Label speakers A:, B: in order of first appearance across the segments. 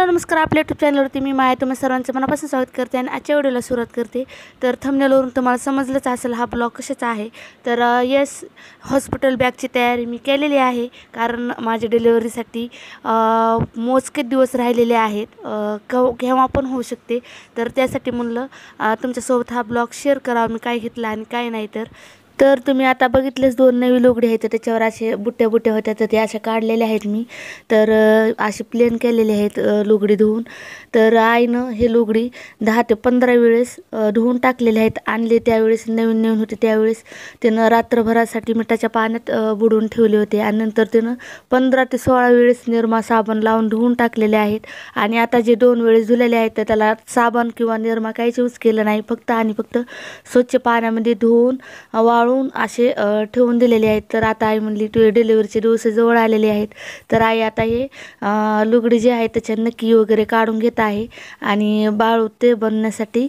A: Hello नमस्कार, आपल्या YouTube चॅनलवरती मी माया तुम्ही सर्वांचं मनापासून स्वागत करते आणि आजच्या व्हिडिओला सुरुवात करते. तर थंबनेलवरून तुम्हाला समजलंच असेल हा ब्लॉग कशाचा आहे. तर येस, हॉस्पिटल बॅगची तयारी मी केलेली आहे, कारण माझ्या डिलिव्हरीसाठी मोजके दिवस राहिलेले आहेत. केव्हा पण होऊ शकते. तर त्यासाठी म्हणलं तुमच्यासोबत हा ब्लॉग शेअर करावा, मी काय घेतलं आणि काय नाही. तर तुम्ही आता बघितलेच, 2 नवी लुगडी आहेत, त्याच्यावर असे बुट्ट्या होत्या, तर ते अशा काढलेल्या आहेत मी. तर असे प्लेन केलेले आहेत लुगडी धुवून. तर आईनं हे लुगडी 10 ते 15 वेळेस धुवून टाकलेले आहेत. आणले त्यावेळेस नवीन होते, त्यावेळेस त्यानं रात्रभरासाठी मिठाच्या पाण्यात बुडवून ठेवले होते आणि नंतर त्यानं 15 ते 16 वेळेस निरमा साबण लावून धुवून टाकलेले आहेत. आणि आता जे 2 वेळेस धुलेले आहेत तर त्याला साबण किंवा निरमा काहीच यूज केलं नाही, फक्त स्वच्छ पाण्यामध्ये धुवून वाळून असे ठेवून दिलेले आहेत. तर आता आई म्हणली तू डिलिव्हरीचे दिवस जवळ आलेले आहेत, तर आई आता हे लुगडी जे आहे त्याच्या नक्की वगैरे काढून घेत आहे आणि बाळू ते बनण्यासाठी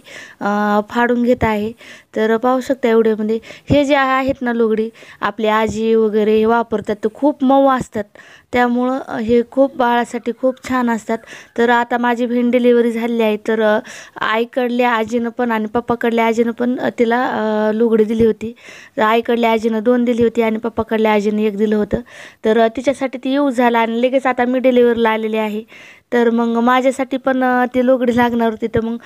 A: फाडून घेत आहे. तर पाहू शकता एवढ्यामध्ये हे जे आहेत ना लुगडी, आपली आजी वगैरे हे वापरतात, तर खूप मऊ असतात, त्यामुळं हे खूप बाळासाठी खूप छान असतात. तर आता माझी बहीण डिलिव्हरी झालेली आहे, तर आईकडल्या आजीनं पण आणि पप्पाकडल्या आजीनं पण तिला लुगडी दिली होती. आईकडल्या आजीनं 2 दिली होती आणि पप्पाकडल्या आजीनं 1 दिलं होतं. तर तिच्यासाठी ती यूज झाला आणि लगेच आता मी डिलिव्हरीला आलेली आहे. तर मग माझ्यासाठी पण ती लुगडी लागणार होती, तर मग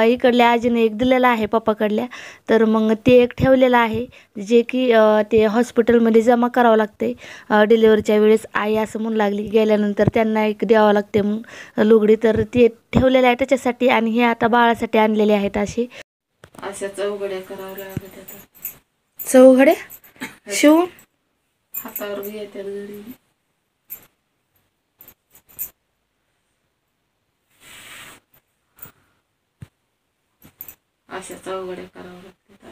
A: इकडल्या आजीने 1 दिलेला आहे पप्पाकडल्या. तर मग ते 1 ठेवलेलं आहे, जे की ते हॉस्पिटलमध्ये जमा करावं लागते डिलिव्हरीच्या वेळेस. आई असं म्हणू लागली, गेल्यानंतर त्यांना 1 द्यावं लागते मग लुगडी. तर ते ठेवलेलं आहे त्याच्यासाठी. आणि हे आता बाळासाठी आणलेले आहेत अशा
B: चौघड्या करावं लागत.
A: चौघड्या शिवून
B: हातावर घेतात घरी. अशा चौघड्या करावं लागतात.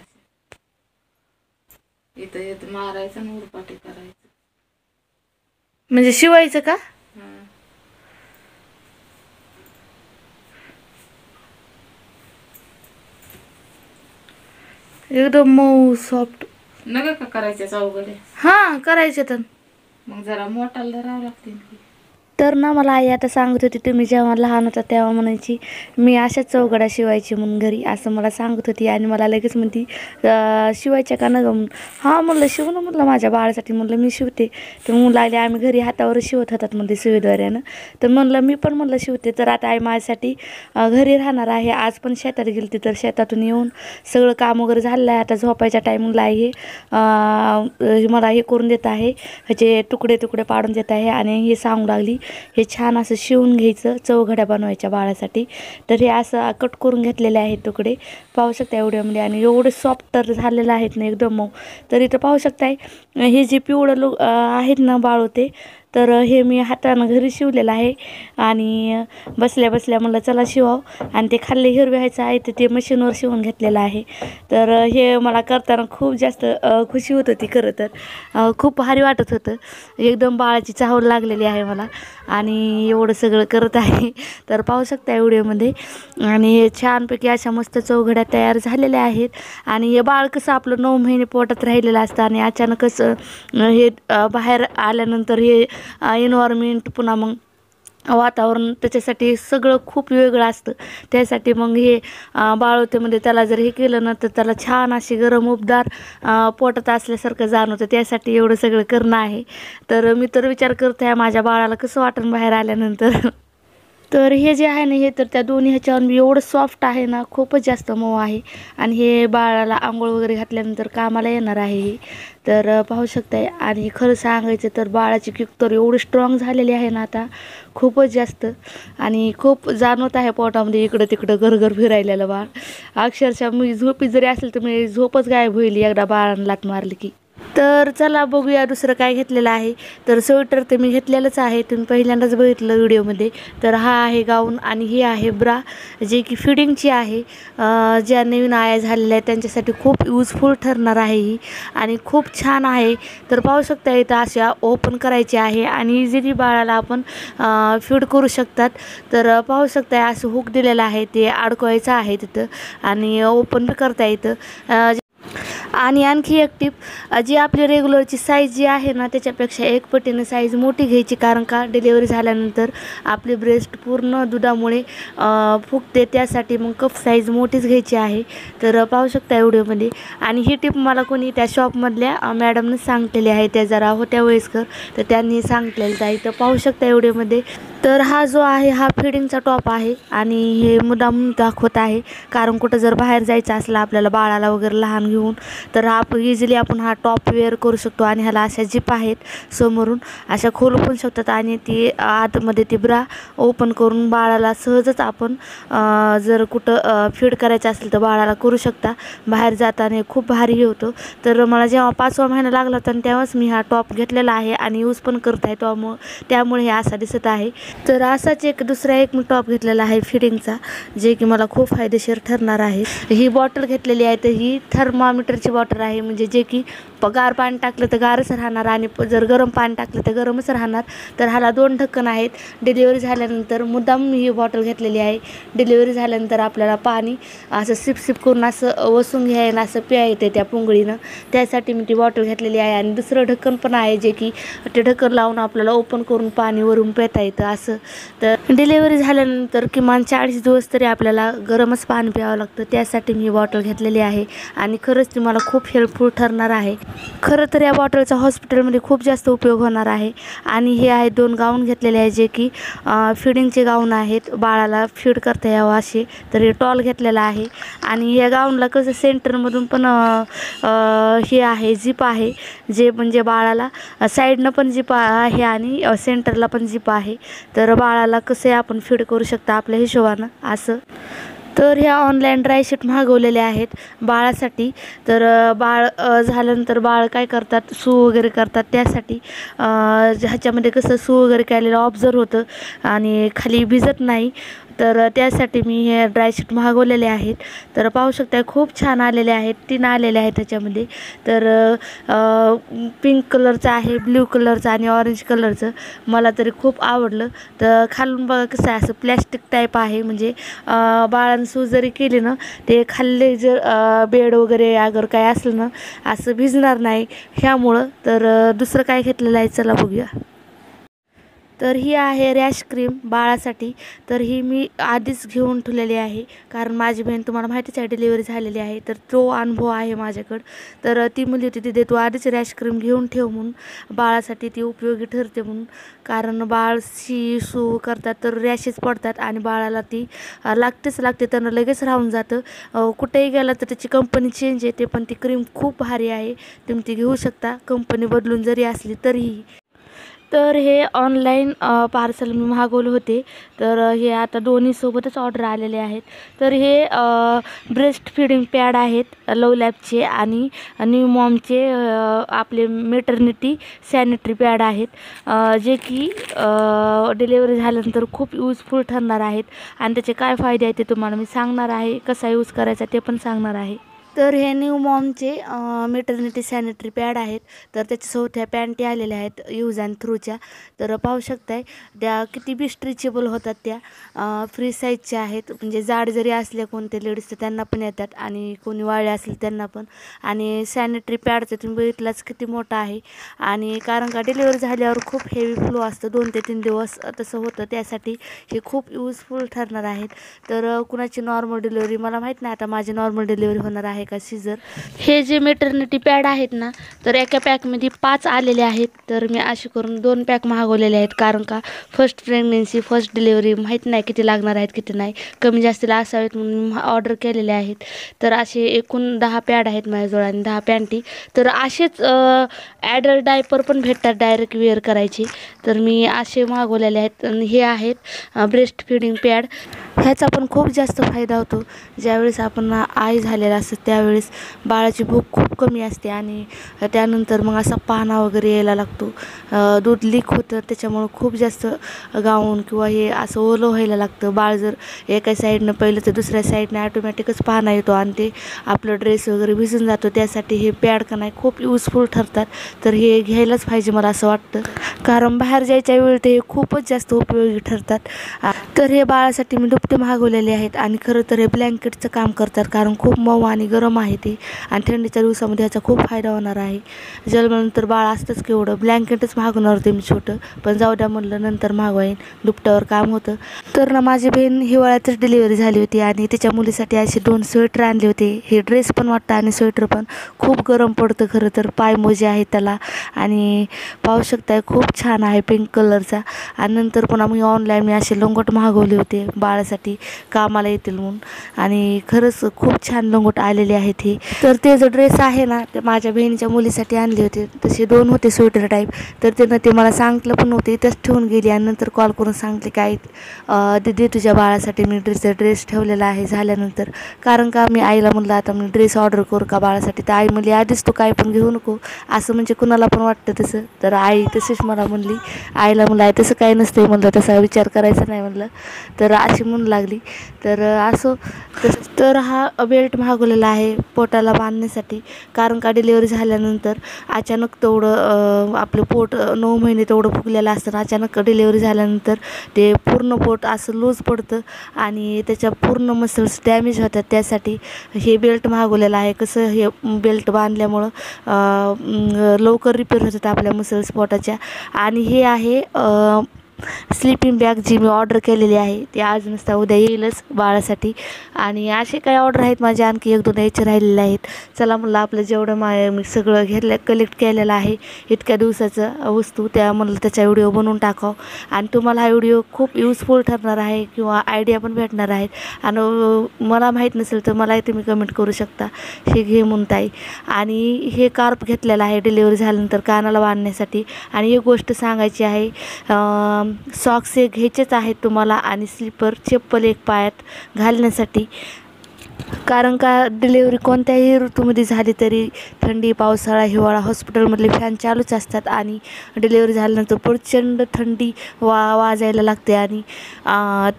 B: इथं येत मारायचं आणि उरपाटी करायचं,
A: म्हणजे शिवायचं का? एकदम मऊ सॉफ्ट
B: नका का करायच्या चौघड्या?
A: हां, करायचे. तर
B: मग जरा मोठाला धरावं लागतील की.
A: तर ना मला आई आता सांगत होती, तुम्ही जेव्हा लहान होता तेव्हा म्हणायची मी अशाच चौघड्या शिवायची म्हणून घरी, असं मला सांगत होती. आणि मला लगेच म्हणती शिवायच्या का न गं? हां म्हणलं शिव ना, म्हटलं माझ्या बाळासाठी म्हणलं मी शिवते. तर म्हणून लागले आम्ही घरी हातावर शिवत होतात म्हणजे सुईद्वाऱ्यानं. तर म्हणलं मी पण म्हणलं शिवते. तर आता आई माझ्यासाठी घरी राहणार आहे. आज पण शेतात गेली, तर शेतातून येऊन सगळं काम वगैरे झालं आहे. आता झोपायच्या टायमिंगला आहे मला हे करून देत आहे, ह्याचे तुकडे पाडून देत आहे आणि हे सांगू लागली हे छान असं शिवून घ्यायचं, चौघड्या बनवायच्या बाळासाठी. तर हे असं कट करून घेतलेले आहेत तुकडे, पाहू शकता एवढ्यामध्ये. आणि एवढे सॉफ्ट तर झालेलं आहेत ना, एकदम मऊ. तर इथं पाहू शकताय हे जे पिवळं आहेत ना बाळू, ते तर हे मी हातानं घरी शिवलेलं आहे. आणि बसल्या म्हणलं चला शिवावं. आणि ते खाल्ले हिरवे व्हायचं आहे, तर ते मशीनवर शिवून घेतलेलं आहे. तर हे मला करताना खूप जास्त खुशी होत होती. खरं तर खूप भारी वाटत होतं, एकदम बाळाची चाहूल लागलेली आहे मला आणि एवढं सगळं करत आहे. तर पाहू शकता व्हिडिओमध्ये. आणि हे छानपैकी अशा मस्त चौघड्या तयार झालेल्या आहेत. आणि हे बाळ कसं आपलं 9 महिने पोटात राहिलेलं असतं आणि अचानकच हे बाहेर आल्यानंतर हे एन्व्हायरमेंट, पुन्हा मग वातावरण, त्याच्यासाठी सगळं खूप वेगळं असतं. त्यासाठी मग हे बाळवतेमध्ये त्याला जर हे केलं ना, तर त्याला छान अशी गरम उबदार पोटात असल्यासारखं जाणवतं. त्यासाठी एवढं सगळं करणं आहे. तर मी तर विचार करते आहे माझ्या बाळाला कसं वाटण बाहेर आल्यानंतर. तर हे जे आहे ना, हे तर त्या दोन्ही ह्याच्यावर एवढं सॉफ्ट आहे ना, खूपच जास्त मऊ आहे. आणि हे बाळाला आंघोळ वगैरे घातल्यानंतर कामाला येणार आहे हे. तर पाहू शकताय. आणि खरं सांगायचं तर बाळाची किक तर एवढी स्ट्रॉंग झालेली आहे ना आता, खूपच जास्त. आणि खूप जाणवत आहे पोटामध्ये इकडं तिकडं घरघर फिरायलेलं बाळ. अक्षरशः मी झोपी जरी असेल तर मी झोपच गायब होईल एकदा बाळानं लाथ मारली की. तर चला बघूया दुसरं काय घेतलेलं आहे. तर स्वेटर ते मी घेतलेलंच आहे, तुम्ही पहिल्यांदाच बघितलं व्हिडिओमध्ये. तर हा आहे गाऊन आणि ही आहे ब्रा, जे की फिडिंगची आहे. ज्या नवीन आया झालेल्या आहेत त्यांच्यासाठी खूप यूजफुल ठरणार आहे ही, आणि खूप छान आहे. तर पाहू शकता इथं अशा ओपन करायची आहे आणि इझिली बाळाला आपण फीड करू शकतात. तर पाहू शकता असं हुक दिलेलं आहे, ते अडकवायचं आहे तिथं आणि ओपन बी करता येतं. आणि आणखी एक टिप, जी आपली रेग्युलरची साईज जी आहे ना त्याच्यापेक्षा एक पटीने साईज मोठी घ्यायची, कारण का डिलेवरी झाल्यानंतर आपली ब्रेस्ट पूर्ण दुधामुळे फुगते, त्यासाठी मग कप साईज मोठीच घ्यायची आहे. तर पाहू शकता व्हिडिओमध्ये. आणि ही टिप मला कोणी त्या शॉपमधल्या मॅडमने सांगितलेली आहे, त्या जरा होत्या वयस्कर, तर त्यांनी सांगितलेलं आहे. तर पाहू शकता व्हिडिओमध्ये. तर हा जो आहे हा फिडिंगचा टॉप आहे आणि हे मुद्दाम दाखवत आहे, कारण कुठं जर बाहेर जायचं असलं आपल्याला बाळाला वगैरे लहान घेऊन, तर इझिली आपण हा टॉप वेअर करू शकतो. आणि ह्याला अशा जिप आहेत समोरून, अशा खोलू पण शकतात आणि ती आतमध्ये ती ब्रा ओपन करून बाळाला सहजच आपण जर कुठं फीड करायचं असेल तर बाळाला करू शकता. बाहेर जाताना खूप भारी होतो. तर मला जेव्हा 5वा महिना लागला होता तेव्हाच मी हा टॉप घेतलेला आहे आणि यूज पण करत आहे, त्यामुळे हे असा दिसत आहे. तर असाच दुसरा एक मी टॉप घेतलेला आहे फिडिंगचा, जे की मला खूप फायदेशीर ठरणार आहे. ही बॉटल घेतलेली आहे, तर ही थर्मामीटरची बॉटल आहे, म्हणजे जे की गार पाणी टाकलं तर गारच राहणार आणि जर गरम पाणी टाकलं तर गरमच राहणार. तर ह्याला 2 ढक्कन आहेत. डिलिव्हरी झाल्यानंतर मुद्दाम मी ही बॉटल घेतलेली आहे. डिलिव्हरी झाल्यानंतर आपल्याला पाणी असं सिप करून असं वसून घ्यायला असं प्या येते त्या पुंगळीनं, त्यासाठी मी ती बॉटल घेतलेली आहे. आणि दुसरं ढक्कन पण आहे, जे की ते ढक्कन लावून आपल्याला ओपन करून पाणी वरून पिता येतं असं. तर डिलिव्हरी झाल्यानंतर किमान 40 दिवस तरी आपल्याला गरमच पाणी प्यावं लागतं, त्यासाठी मी ही बॉटल घेतलेली आहे. आणि खरंच ती मला खूप हेल्पफुल ठरणार आहे. खरं तर या बॉटलचा हॉस्पिटलमध्ये खूप जास्त उपयोग होणार आहे. आणि हे आहे 2 गाऊन घेतलेले आहे, जे की फिडिंगचे गाऊन आहेत, बाळाला फीड करता यावं असे. तर हे टॉल घेतलेला आहे. आणि या गाऊनला कसं सेंटरमधून पण हे आहे, जिप आहे, जे म्हणजे बाळाला साईडनं पण जिप आहे आणि सेंटरला पण जिप आहे. तर बाळाला कसं आपण फीड करू शकता आपल्या हिशोबानं असं. तर ह्या ऑनलाईन ड्रायशीट मागवलेल्या आहेत बाळासाठी. तर बाळ झाल्यानंतर बाळ काय करतात, सू वगैरे करतात, त्यासाठी ह्याच्यामध्ये कसं सू वगैरे केलेलं ऑब्झर्व होतं आणि खाली भिजत नाही. तर त्यासाठी मी हे ड्रायशीट मागवलेले आहेत. तर पाहू शकता खूप छान आलेले आहेत, 3 आलेले आहेत त्याच्यामध्ये. तर पिंक कलरचं आहे, ब्ल्यू कलरचं आणि ऑरेंज कलरचं. मला तरी खूप आवडलं. तर खालून बघा कसं आहे, असं प्लॅस्टिक टाईप आहे, म्हणजे बाळानं सू जरी केली ना, ते खाल्ले जर बेड वगैरे अगर काय असलं ना असं भिजणार नाही ह्यामुळं. तर दुसरं काय घेतलेलं आहे चला बघूया. तर ही आहे रॅश क्रीम बाळासाठी. तर ही मी आधीच घेऊन ठेवलेली आहे, कारण माझी बहीण तुम्हाला माहितीच आहे डिलिव्हरी झालेली आहे, तर तो अनुभव आहे माझ्याकडं. तर ती म्हणली होती तिथे तू आधीच रॅश क्रीम घेऊन ठेव म्हणून, बाळासाठी ती उपयोगी ठरते म्हणून. कारण बाळ सू करतात तर रॅशेस पडतात आणि बाळाला ती लागते, त्यांना लगेच राहून जातं. कुठेही गेला तर त्याची कंपनी चेंज येते, पण ती क्रीम खूप भारी आहे, तुम्ही ती घेऊ शकता कंपनी बदलून जरी असली तरीही. तर हे ऑनलाईन पार्सल मी मागवले होते. तर हे आता दोन्ही सोबतच ऑर्डर आलेले आहेत. तर हे ब्रेस्ट फिडिंग पॅड आहेत लव लॅबचे आणि न्यू मॉमचे आपले मेटर्निटी सॅनिटरी पॅड आहेत, जे की डिलेवरी झाल्यानंतर खूप यूजफुल ठरणार आहेत. आणि त्याचे काय फायदे आहेत ते तुम्हाला मी सांगणार आहे, कसा यूज करायचा ते पण सांगणार आहे. तर हे न्यू मॉमचे मेटर्निटी सॅनिटरी पॅड आहेत. तर त्याच्यासोबत ह्या पॅन्टी आलेल्या आहेत यूज अँड थ्रूच्या. तर पाहू शकताय त्या किती बी स्ट्रेचेबल होतात, त्या फ्री साईजच्या आहेत, म्हणजे जाड जरी असल्या कोणते लेडीज तर त्यांना पण येतात आणि कोणी वाळले असले त्यांना पण. आणि सॅनिटरी पॅडचं तुम्ही बघितलाच किती मोठा आहे. आणि कारण का डिलिव्हरी झाल्यावर खूप हेवी फ्लो असतं, 2 ते 3 दिवस तसं होतं, त्यासाठी हे खूप यूजफुल ठरणार आहेत. तर कुणाची नॉर्मल डिलिव्हरी मला माहीत नाही, आता माझी नॉर्मल डिलिव्हरी होणार आहे का सीझर. हे जे मेटर्निटी पॅड आहेत ना, तर एका पॅकमध्ये 5 आलेले आहेत. तर मी असे करून 2 पॅक मागवलेले आहेत, कारण का फर्स्ट प्रेग्नेन्सी फर्स्ट डिलिव्हरी माहीत नाही किती लागणार आहेत किती नाही, कमी जास्तीला असावेत म्हणून ऑर्डर केलेले आहेत. तर असे एकूण 10 पॅड आहेत माझ्याजवळ आणि 10 पॅन्टी. तर असेच ॲडल्ट डायपर पण भेटतात डायरेक्ट वेअर करायचे, तर मी असे मागवलेले आहेत. आणि हे आहेत ब्रेस्ट फिडिंग पॅड. ह्याचा पण खूप जास्त फायदा होतो. ज्यावेळेस आपण आई झालेला असतं त्यावेळेस बाळाची भूक खूप कमी असते आणि त्यानंतर मग असा पाना वगैरे यायला लागतो, दूध लीक होतं, त्याच्यामुळं खूप जास्त गाऊन किंवा हे असं ओलं व्हायला लागतं. बाळ जर एका साईडनं पहिलं तर दुसऱ्या साईडनं ॲटोमॅटिकच पाना येतो आणि ते आपलं ड्रेस वगैरे भिजून जातो. त्यासाठी हे पॅड का नाही खूप यूजफुल ठरतात. तर हे घ्यायलाच पाहिजे मला असं वाटतं. कारण बाहेर जायच्या वेळी ते खूपच जास्त उपयोगी ठरतात. तर हे बाळासाठी मी दुपटे मागवलेले आहेत आणि खरं तर हे ब्लँकेटचं काम करतात, कारण खूप मऊ आणि गरम आहे ते आणि थंडीच्या दिवसामध्ये ह्याचा खूप फायदा होणार आहे. जन्मल्यानंतर बाळ असतंच केवढं, ब्लँकेटच मागवणार होते मी छोटं, पण जाऊ द्या म्हणलं नंतर मागवाईन, दुपट्यावर काम होतं. तर ना माझी बहीण हिवाळ्यातच डिलिव्हरी झाली होती आणि तिच्या मुलीसाठी असे 2 स्वेटर आणले होते. हे ड्रेस पण वाटतं आणि स्वेटर पण खूप गरम पडतं खरं तर, पायमोजे आहेत त्याला आणि पाहू शकताय खूप छान आहे पिंक कलरचा. आणि नंतर पुन्हा मी ऑनलाईन असे लंगोट मागवले होते बाळासाठी, कामाला येतील म्हणून, आणि खरंच खूप छान लंगोट आलेले आहेत हे. तर ते जो ड्रेस आहे ना ते माझ्या बहिणीच्या मुलीसाठी आणले होते, तसे 2 होते स्वेटर टाईप. तर त्यानं ते मला सांगितलं पण नव्हते, इथंच ठेवून गेली आणि नंतर कॉल करून सांगितले काय दीदी तुझ्या बाळासाठी मी ड्रेस ठेवलेला आहे झाल्यानंतर. कारण का मी आईला म्हणलं आता मी ड्रेस ऑर्डर करू का बाळासाठी, तर आई म्हणली आधीच तू काय पण घेऊ नको, असं म्हणजे कुणाला पण वाटतं तसं. तर आई तशीच मला म्हणली, आईला म्हणलं आई तसं काही नसतं म्हणलं, तसा विचार करायचा नाही म्हणलं. तर अशी म्हणू लागली. तर असो तर हा बेल्ट मागवलेला आहे पोटाला बांधण्यासाठी, कारण का डिलिव्हरी झाल्यानंतर अचानक तेवढं आपलं पोट 9 महिने तेवढं फुगलेलं असतं, अचानक डिलिव्हरी झाल्यानंतर ते पूर्ण पोट असं लूज पडतं आणि त्याच्या पूर्ण मसल्स डॅमेज होतात. त्यासाठी हे बेल्ट मागवलेलं आहे. कसं हे बेल्ट बांधल्यामुळं लवकर रिपेअर होतात आपल्या मसल्स पोटाच्या. आणि हे आहे स्लीपिंग बॅग जी मी ऑर्डर केलेली आहे, ती आज नसता उद्या येईलच बाळासाठी. आणि असे काही ऑर्डर आहेत माझे, आणखी 1-2 यायचे राहिलेले आहेत. चला म्हणलं आपलं जेवढं मी सगळं कलेक्ट केलेलं आहे इतक्या दिवसाचं वस्तू, त्या म्हणलं त्याचा व्हिडिओ बनवून टाकावं आणि तुम्हाला हा व्हिडिओ खूप युजफुल ठरणार आहे किंवा आयडिया पण भेटणार आहेत. आणि मला माहीत नसेल तर मला तुम्ही कमेंट करू शकता हे घे म्हणून ताई. आणि हे कार्प घेतलेलं आहे डिलिव्हरी झाल्यानंतर कानाला बांधण्यासाठी. आणि एक गोष्ट सांगायची आहे, सॉक्स एक घ्यायचेच आहेत तुम्हाला आणि स्लीपर चप्पल एक पायात घालण्यासाठी. कारण का डिलिव्हरी कोणत्याही ऋतूमध्ये झाली तरी थंडी, पावसाळा, हिवाळा हॉस्पिटलमधले फॅन चालूच असतात आणि डिलिव्हरी झाल्यानंतर प्रचंड थंडी वाजायला लागते. आणि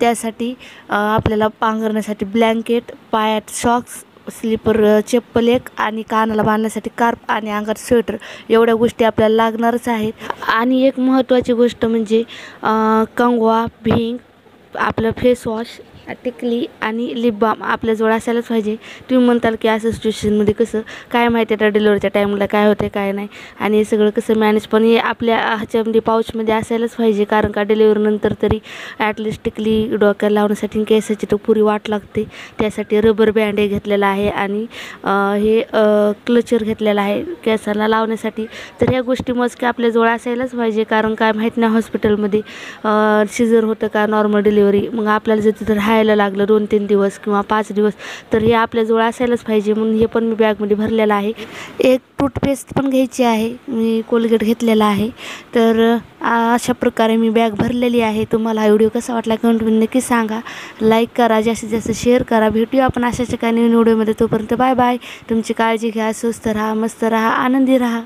A: त्यासाठी आपल्याला पांघरण्यासाठी ब्लँकेट, पायात सॉक्स, स्लीपर चप्पल एक आणि कानाला बांधण्यासाठी कार्प आणि अंगात स्वेटर, एवढ्या गोष्टी आपल्याला लागणारच आहेत. आणि एक महत्त्वाची गोष्ट म्हणजे कंगवा, भिंग, आपलं फेसवॉश, टिकली आणि लिप बाम आपल्याजवळ असायलाच पाहिजे. तुम्ही म्हणताल की असं सिच्युएशनमध्ये कसं काय माहिती आता डिलिव्हरीच्या टाईमला काय होते काय नाही, आणि हे सगळं कसं मॅनेज, पण हे आपल्या ह्याच्यामध्ये पाऊचमध्ये असायलाच पाहिजे. कारण का डिलिव्हरीनंतर तरी ॲटलिस्ट टिकली डोक्याला लावण्यासाठी केसाची तर पुरी वाट लागते, त्यासाठी रबर बँड हे घेतलेला आहे आणि हे क्लचर घेतलेला आहे केसाला लावण्यासाठी. तर ह्या गोष्टी मस्त आपल्याजवळ असायलाच पाहिजे, कारण काय माहीत नाही हॉस्पिटलमध्ये सिझर होतं का नॉर्मल डिलिव्हरी, मग आपल्याला जर तिथं राहायला लागलं 2-3 दिवस किंवा 5 दिवस तर हे आपल्याजवळ असायलाच पाहिजे. म्हणून हे पण मी बॅगमध्ये भरलेलं आहे. एक टूथपेस्ट पण घ्यायची आहे, मी कोलगेट घेतलेला आहे. तर अशा प्रकारे मी बॅग भरलेली आहे. तुम्हाला हा व्हिडिओ कसा वाटला कमेंटमध्ये नक्की सांगा, लाईक करा, जास्तीत जास्त शेअर करा. भेटूया आपण अशाच काही नवीन व्हिडिओमध्ये. तोपर्यंत बाय बाय. तुमची काळजी घ्या, स्वस्थ राहा, मस्त राहा, आनंदी राहा.